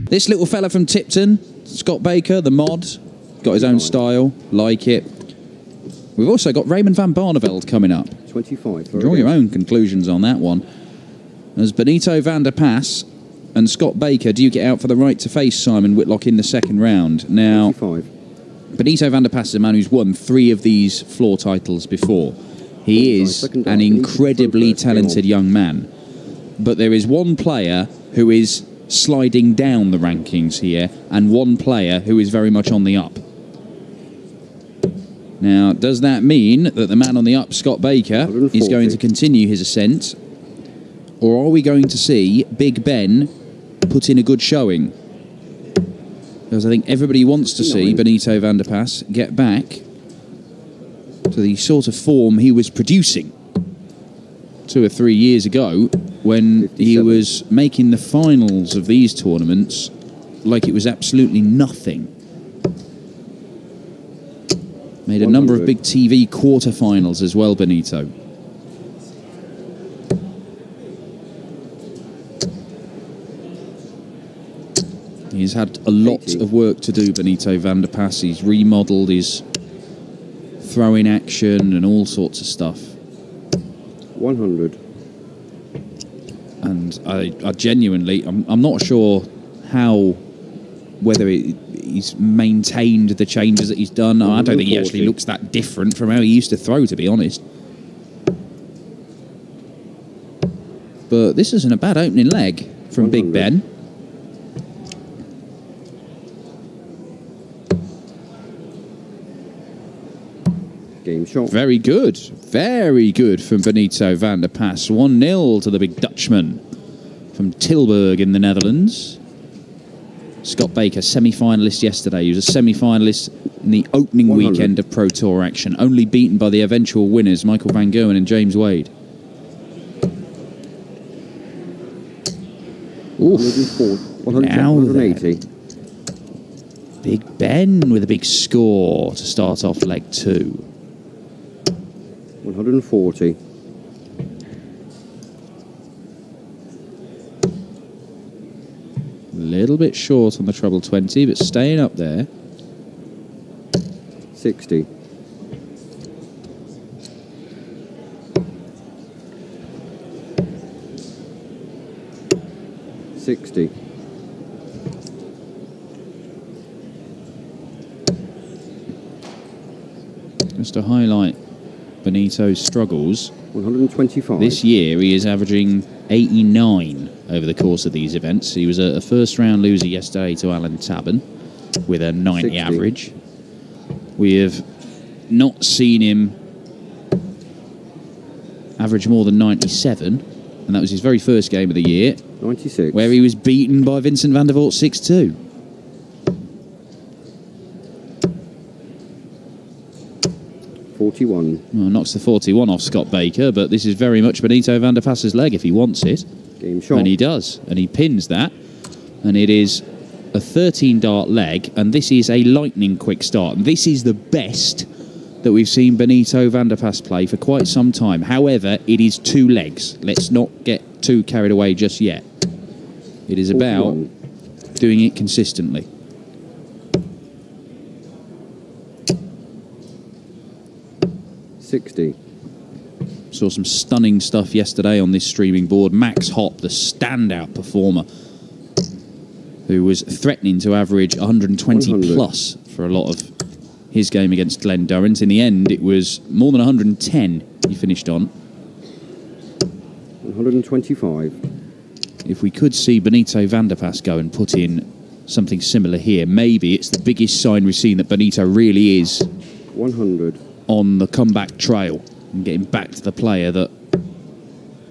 This little fella from Tipton, Scott Baker, the mod, got his own style, like it. We've also got Raymond van Barneveld coming up. 25. Draw your own conclusions on that one. As Benito van der Pas and Scott Baker duke it out for the right to face Simon Whitlock in the second round. Now, 25. Benito van der Pas is a man who's won 3 of these floor titles before. He is an incredibly talented young man. But there is one player who is sliding down the rankings here and one player who is very much on the up. Now, does that mean that the man on the up, Scott Baker, is going to continue his ascent? Or are we going to see Big Ben put in a good showing? Because I think everybody wants to see Benito van der Pas get back to the sort of form he was producing 2 or 3 years ago when 57. He was making the finals of these tournaments like it was absolutely nothing. Made a 100. number of big TV quarterfinals as well, Benito. He's had a lot 80. of work to do, Benito van der Pas. He's remodelled his throwing action and all sorts of stuff. 100. And I genuinely, I'm not sure whether he's maintained the changes that he's done. I don't think he actually looks that different from how he used to throw, to be honest. But this isn't a bad opening leg from 100. Big Ben. Game shot. Very good from Benito van der Pas. 1-0 to the big Dutchman from Tilburg in the Netherlands. Scott Baker, semi-finalist yesterday. He was a semi-finalist in the opening 100. weekend of Pro Tour action, only beaten by the eventual winners, Michael van Gerwen and James Wade. Oof. 180. Big Ben with a big score to start off leg 2. 140. A little bit short on the treble 20, but staying up there. 60. 60. Just to highlight Benito's struggles. 125. This year he is averaging 89 over the course of these events. He was a first-round loser yesterday to Alan Tabben with a 90 60. average. We have not seen him average more than 97, and that was his very first game of the year. 96. Where he was beaten by Vincent van der Voort 6-2. 41. Well, knocks the 41 off Scott Baker, but this is very much Benito van der Pas's leg if he wants it. Game shot. And he does, and he pins that. And it is a 13-dart leg, and this is a lightning quick start. And this is the best that we've seen Benito van der Pas play for quite some time. However, it is 2 legs. Let's not get too carried away just yet. It is about 41. doing it consistently. Saw some stunning stuff yesterday on this streaming board. Max Hopp, the standout performer, who was threatening to average 120 100. plus for a lot of his game against Glenn Durrant. In the end, it was more than 110 he finished on. 125. If we could see Benito van der Pas go and put in something similar here, maybe it's the biggest sign we've seen that Benito really is 100. on the comeback trail and getting back to the player that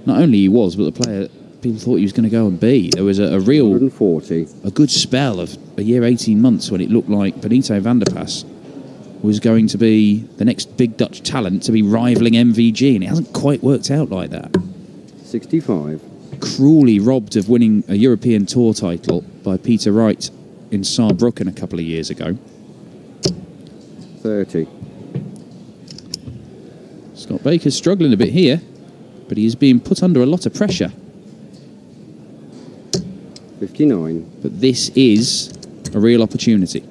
not only he was, but the player that people thought he was going to go and be. There was a real 140. a good spell of a year, 18 months when it looked like Benito van der Pas was going to be the next big Dutch talent to be rivaling MVG, and it hasn't quite worked out like that. 65. Cruelly robbed of winning a European Tour title by Peter Wright in Saarbrücken a couple of years ago. 30. Scott Baker's struggling a bit here, but he is being put under a lot of pressure. 59. But this is a real opportunity.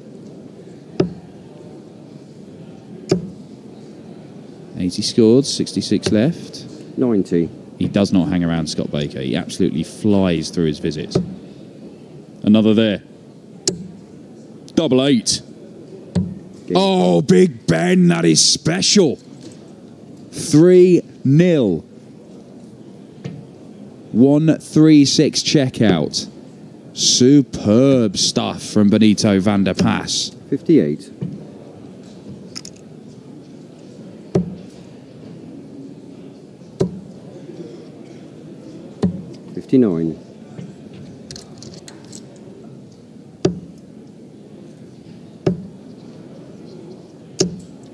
80 scored, 66 left. 90. He does not hang around Scott Baker. He absolutely flies through his visits. Another there. Double 8. Oh, Big Ben, that is special. 3-0. 136 checkout. Superb stuff from Benito van der Pas. 58. 59.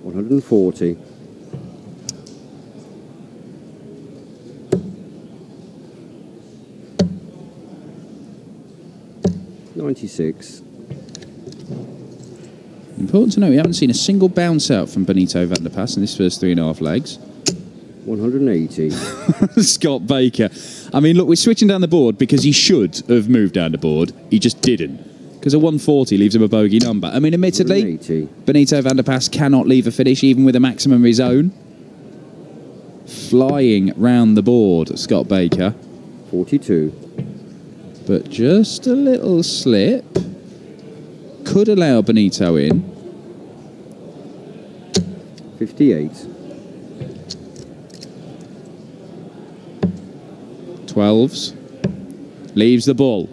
140. 96. Important to note, we haven't seen a single bounce out from Benito van der Pas in this first 3.5 legs. 180. Scott Baker. I mean, look, we're switching down the board because he should have moved down the board. He just didn't. Because a 140 leaves him a bogey number. I mean, admittedly, 180. Benito van der Pas cannot leave a finish even with a maximum of his own. Flying round the board, Scott Baker. 42. But just a little slip could allow Benito in. 58. 12s. Leaves the ball.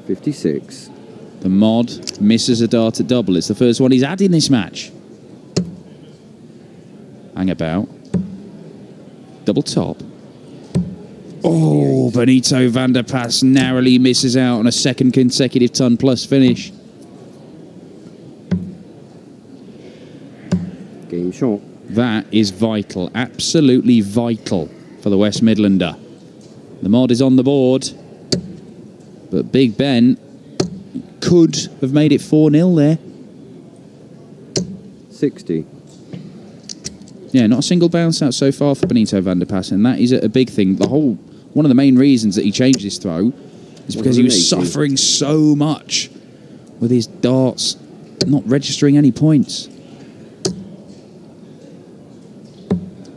56. The mod misses a dart at double. It's the first one he's had in this match. Hang about. Double top. Oh, Benito van der Pas narrowly misses out on a second consecutive ton plus finish. Game shot. That is vital, absolutely vital for the West Midlander. The mod is on the board, but Big Ben could have made it 4-0 there. 60. Yeah, not a single bounce out so far for Benito van der Pas, and that is a big thing. One of the main reasons that he changed his throw is because he was suffering so much with his darts not registering any points.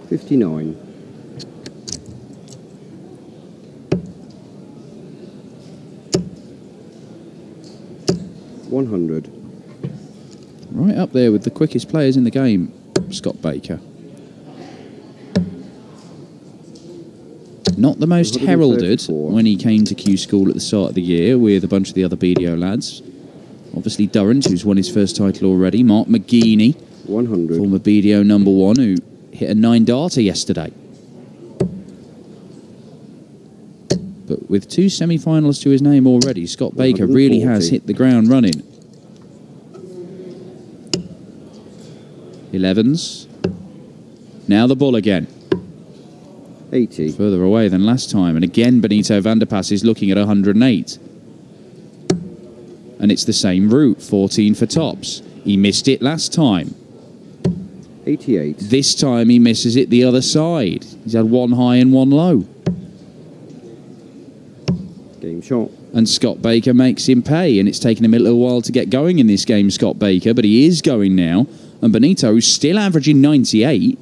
59. 100. Right up there with the quickest players in the game, Scott Baker. Not the most heralded when he came to Q School at the start of the year with a bunch of the other BDO lads. Obviously Durrant, who's won his first title already. Mark McGeaney, 100. former BDO #1, who hit a 9-darter yesterday. But with 2 semi-finals to his name already, Scott Baker really has hit the ground running. 11s. Now the ball again. 80. Further away than last time. And again, Benito van der Pas is looking at 108. And it's the same route, 14 for tops. He missed it last time. 88. This time he misses it the other side. He's had 1 high and 1 low. Game shot. And Scott Baker makes him pay. And it's taken him a little while to get going in this game, Scott Baker. But he is going now. And Benito is still averaging 98.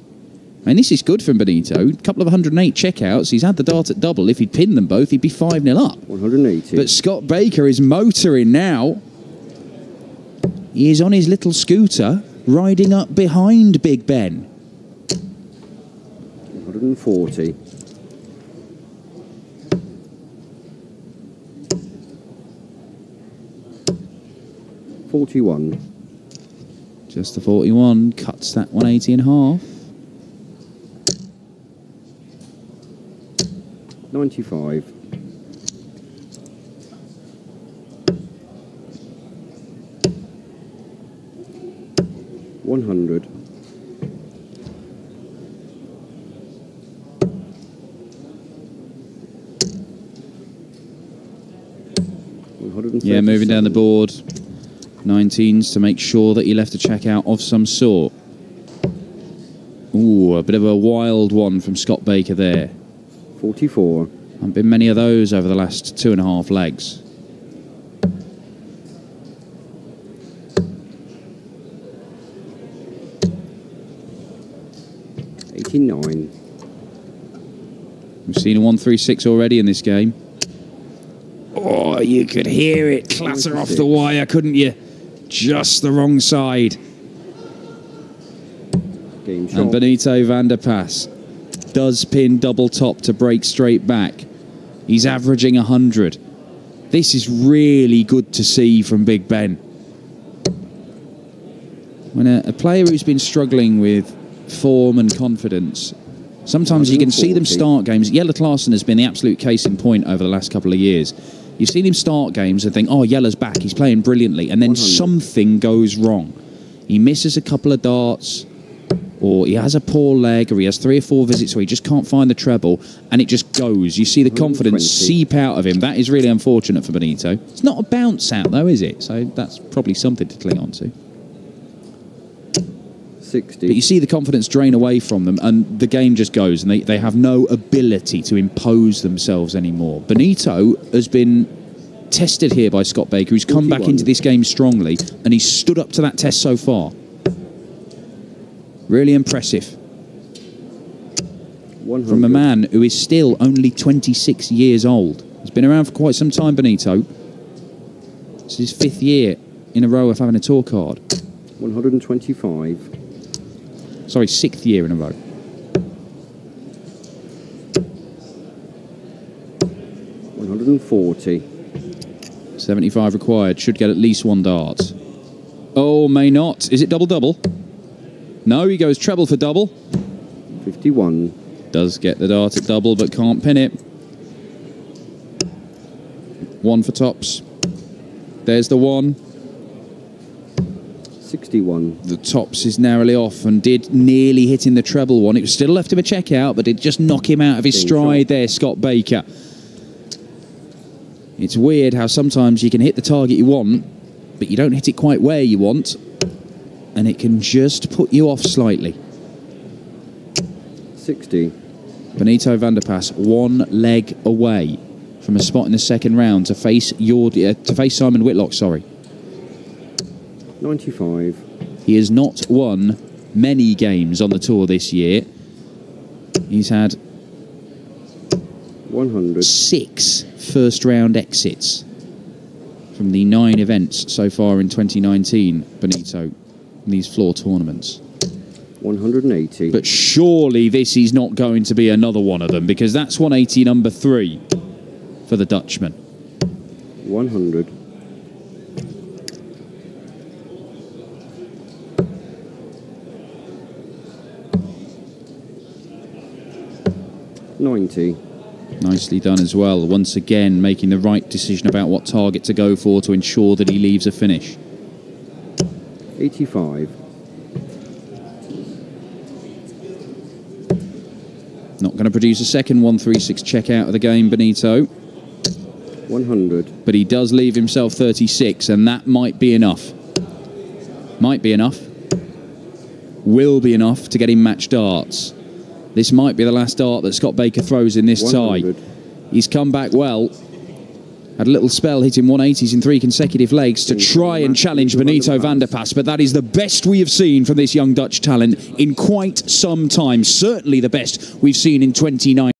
And this is good from Benito. A couple of 108 checkouts. He's had the dart at double. If he'd pinned them both, he'd be 5-0 up. 180. But Scott Baker is motoring now. He is on his little scooter, riding up behind Big Ben. 140. 41. Just the 41. Cuts that 180 in half. 95. 100. 137. Yeah, moving down the board. 19s to make sure that he left a checkout of some sort. Ooh, a bit of a wild one from Scott Baker there. 44. Haven't been many of those over the last 2.5 legs. $89. We've seen a 136 already in this game. Oh, you could hear it clatter off the wire, couldn't you? Just the wrong side. Game shot. And Benito van der Pas does pin double top to break straight back. He's averaging 100. This is really good to see from Big Ben. When a player who's been struggling with form and confidence, sometimes you can see them start games. Jelle Klaassen has been the absolute case in point over the last couple of years. You've seen him start games and think, oh, Jelle's back, he's playing brilliantly. And then 100. Something goes wrong. He misses a couple of darts, or he has a poor leg, or he has 3 or 4 visits where he just can't find the treble, and it just goes. You see the confidence seep out of him. That is really unfortunate for Benito. It's not a bounce out, though, is it? So that's probably something to cling on to. 60. But you see the confidence drain away from them, and the game just goes, and they have no ability to impose themselves anymore. Benito has been tested here by Scott Baker, who's come 41. back into this game strongly, and he's stood up to that test so far. Really impressive. 100. From a man who is still only 26 years old. He's been around for quite some time, Benito. It's his 5th year in a row of having a tour card. 125. Sorry, 6th year in a row. 140. 75 required. Should get at least 1 dart. Oh, may not. Is it double-double? No, he goes treble for double. 51. Does get the dart at double, but can't pin it. 1 for tops. There's the 1. 61. The tops is narrowly off and did nearly hit in the treble one. It was still left him a check out, but it just knock him out of his stride there, Scott Baker. It's weird how sometimes you can hit the target you want, but you don't hit it quite where you want, and it can just put you off slightly. 60. Benito van der Pas 1 leg away from a spot in the 2nd round to face Simon Whitlock. Sorry. 95. He has not won many games on the tour this year. He's had 100. 6 first-round exits from the 9 events so far in 2019, Benito, in these floor tournaments. 180. But surely this is not going to be another one of them, because that's 180 number 3 for the Dutchman. 100. 90. Nicely done as well. Once again, making the right decision about what target to go for to ensure that he leaves a finish. 85. Not going to produce a second 136 check out of the game, Benito. 100. But he does leave himself 36, and that might be enough. Might be enough. Will be enough to get him match darts. This might be the last dart that Scott Baker throws in this 100. tie. He's come back well. Had a little spell hitting 180s in 3 consecutive legs to try and challenge Benito van der Pas, but that is the best we have seen from this young Dutch talent in quite some time. Certainly the best we've seen in 2019.